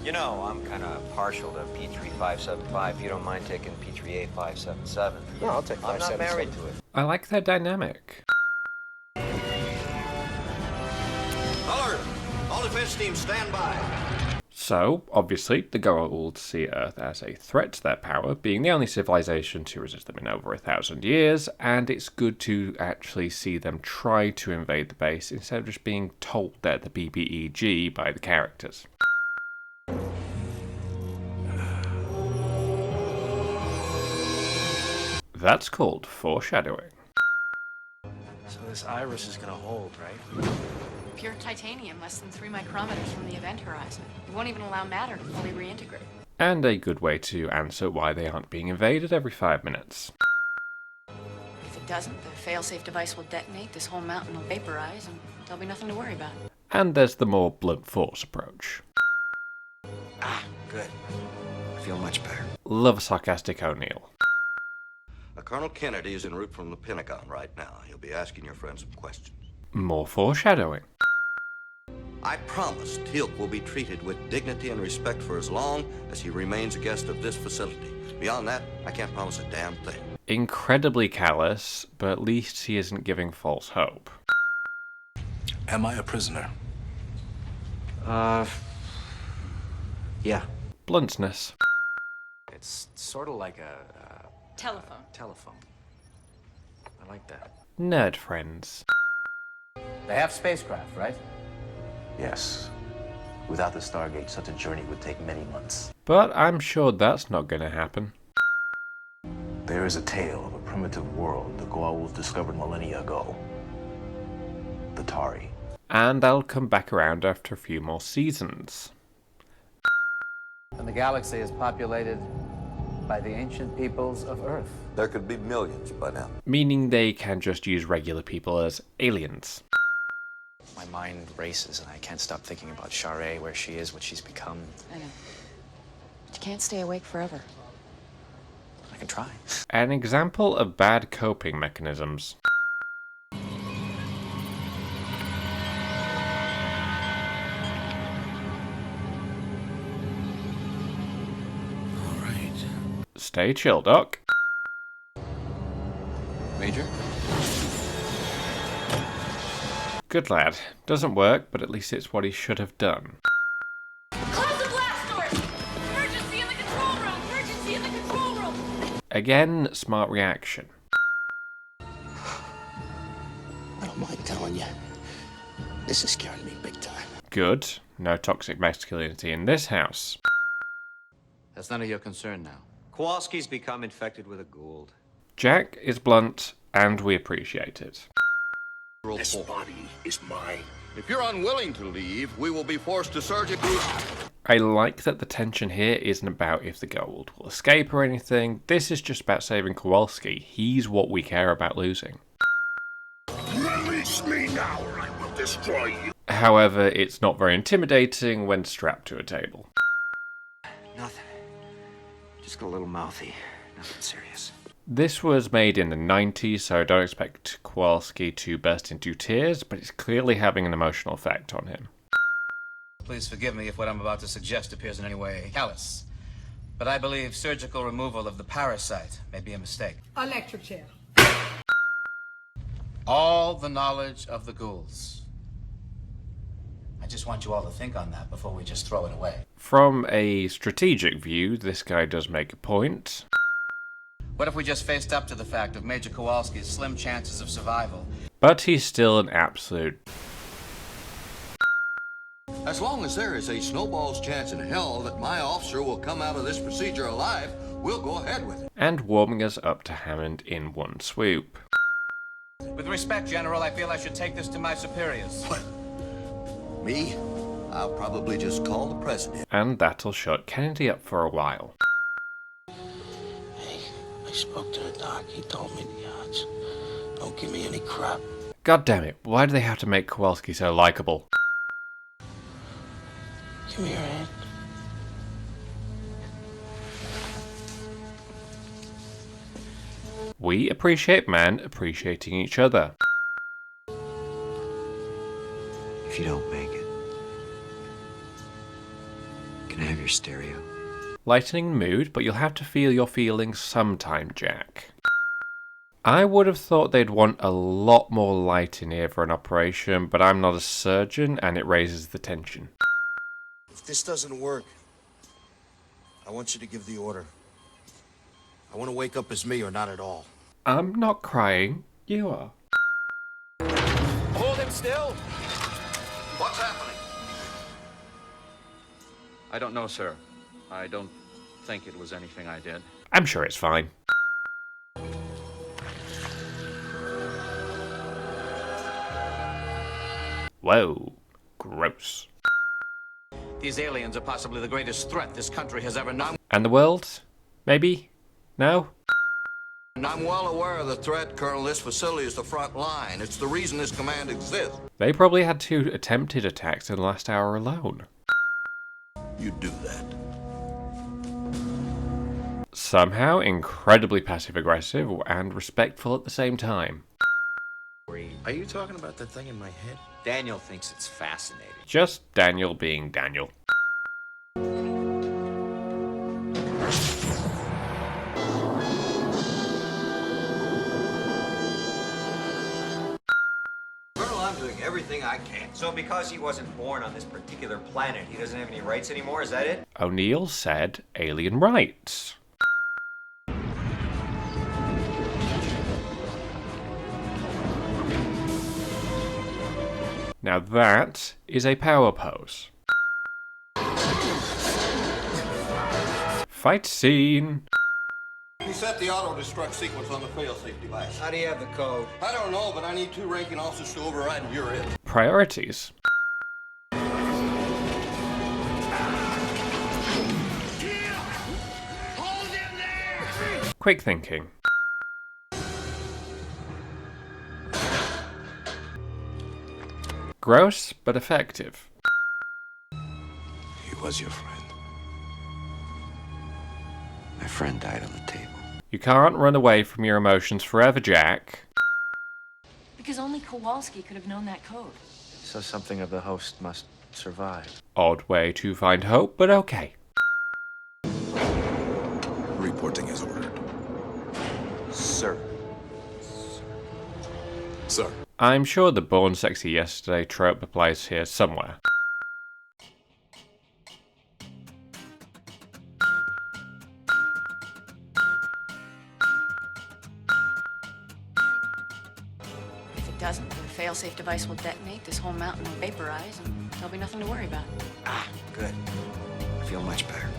You know, I'm kind of partial to P3575. If you don't mind taking P38-577. No, I'll take I'm not 577. married to it. I like their dynamic. Alert! All defense teams stand by. So, obviously, the Goa'uld see Earth as a threat to their power, being the only civilization to resist them in over 1,000 years, and it's good to actually see them try to invade the base instead of just being told they're the BBEG by the characters. That's called foreshadowing. So this iris is gonna hold, right? Pure titanium, less than 3 micrometers from the event horizon. It won't even allow matter to fully reintegrate. And a good way to answer why they aren't being invaded every 5 minutes. If it doesn't, the failsafe device will detonate, this whole mountain will vaporize, and there'll be nothing to worry about. And there's the more blunt force approach. Ah, good. I feel much better. Love a sarcastic O'Neill. Colonel Kennedy is en route from the Pentagon right now. He'll be asking your friend some questions. More foreshadowing. I promise Teal'c will be treated with dignity and respect for as long as he remains a guest of this facility. Beyond that, I can't promise a damn thing. Incredibly callous, but at least he isn't giving false hope. Am I a prisoner? Yeah. Bluntness. It's sort of like a Telephone. telephone. I like that. Nerd friends. They have spacecraft, right? Yes. Without the Stargate, such a journey would take many months. But I'm sure that's not going to happen. There is a tale of a primitive world the Goa'uld discovered millennia ago. The Tari. And that'll come back around after a few more seasons. And the galaxy is populated by the ancient peoples of Earth. There could be millions by now. Meaning they can just use regular people as aliens. My mind races and I can't stop thinking about Sharae, where she is, what she's become. I know. But you can't stay awake forever. I can try. An example of bad coping mechanisms. Stay chill, Doc. Major? Good lad. Doesn't work, but at least it's what he should have done. Close the blast doors! Emergency in the control room! Emergency in the control room! Again, smart reaction. I don't mind telling you, this is scaring me big time. Good. No toxic masculinity in this house. That's none of your concern now. Kowalski's become infected with a Goa'uld. Jack is blunt, and we appreciate it. This body is mine. If you're unwilling to leave, we will be forced to surgically... I like that the tension here isn't about if the Goa'uld will escape or anything. This is just about saving Kowalski. He's what we care about losing. Release me now or I will destroy you. However, it's not very intimidating when strapped to a table. Nothing. Just got a little mouthy. Nothing serious. This was made in the 90s, so don't expect Kowalski to burst into tears, but it's clearly having an emotional effect on him. Please forgive me if what I'm about to suggest appears in any way callous, but I believe surgical removal of the parasite may be a mistake. Electric chair. All the knowledge of the ghouls. I just want you all to think on that before we just throw it away. From a strategic view, this guy does make a point. What if we just faced up to the fact of Major Kowalski's slim chances of survival? But he's still an absolute... As long as there is a snowball's chance in hell that my officer will come out of this procedure alive, we'll go ahead with it. and warming us up to Hammond in one swoop. With respect, General, I feel I should take this to my superiors. What? Me? I'll probably just call the president. And that'll shut Kennedy up for a while. Hey, I spoke to the doc. He told me the odds. Don't give me any crap. God damn it, why do they have to make Kowalski so likable? Give me your hand. We appreciate men appreciating each other. If you don't make it, can I have your stereo? Lightening the mood, but you'll have to feel your feelings sometime, Jack. I would have thought they'd want a lot more light in here for an operation, but I'm not a surgeon and it raises the tension. If this doesn't work, I want you to give the order. I want to wake up as me or not at all. I'm not crying. You are. Hold him still! What's happening? I don't know, sir. I don't think it was anything I did. I'm sure it's fine. Whoa. Gross. These aliens are possibly the greatest threat this country has ever known. And the world? Maybe? No? And I'm well aware of the threat, Colonel. This facility is the front line. It's the reason this command exists. They probably had 2 attempted attacks in the last hour alone. You do that. Somehow incredibly passive-aggressive and respectful at the same time. Are you talking about that thing in my head? Daniel thinks it's fascinating. Just Daniel being Daniel. Colonel, I'm doing everything I can. So because he wasn't born on this particular planet, he doesn't have any rights anymore, is that it? O'Neill said alien rights. Now that is a power pose. Fight scene. He set the auto-destruct sequence on the fail-safe device. How do you have the code? I don't know, but I need 2 ranking officers to override, and you're it. Priorities. Quick thinking. Gross, but effective. He was your friend. My friend died on the table. You can't run away from your emotions forever, Jack. Because only Kawalsky could have known that code. So something of the host must survive. Odd way to find hope, but okay. Reporting as ordered. Sir. Sir. I'm sure the born sexy yesterday trope applies here somewhere. If it doesn't, the failsafe device will detonate, this whole mountain will vaporize, and there'll be nothing to worry about. Ah, good. I feel much better.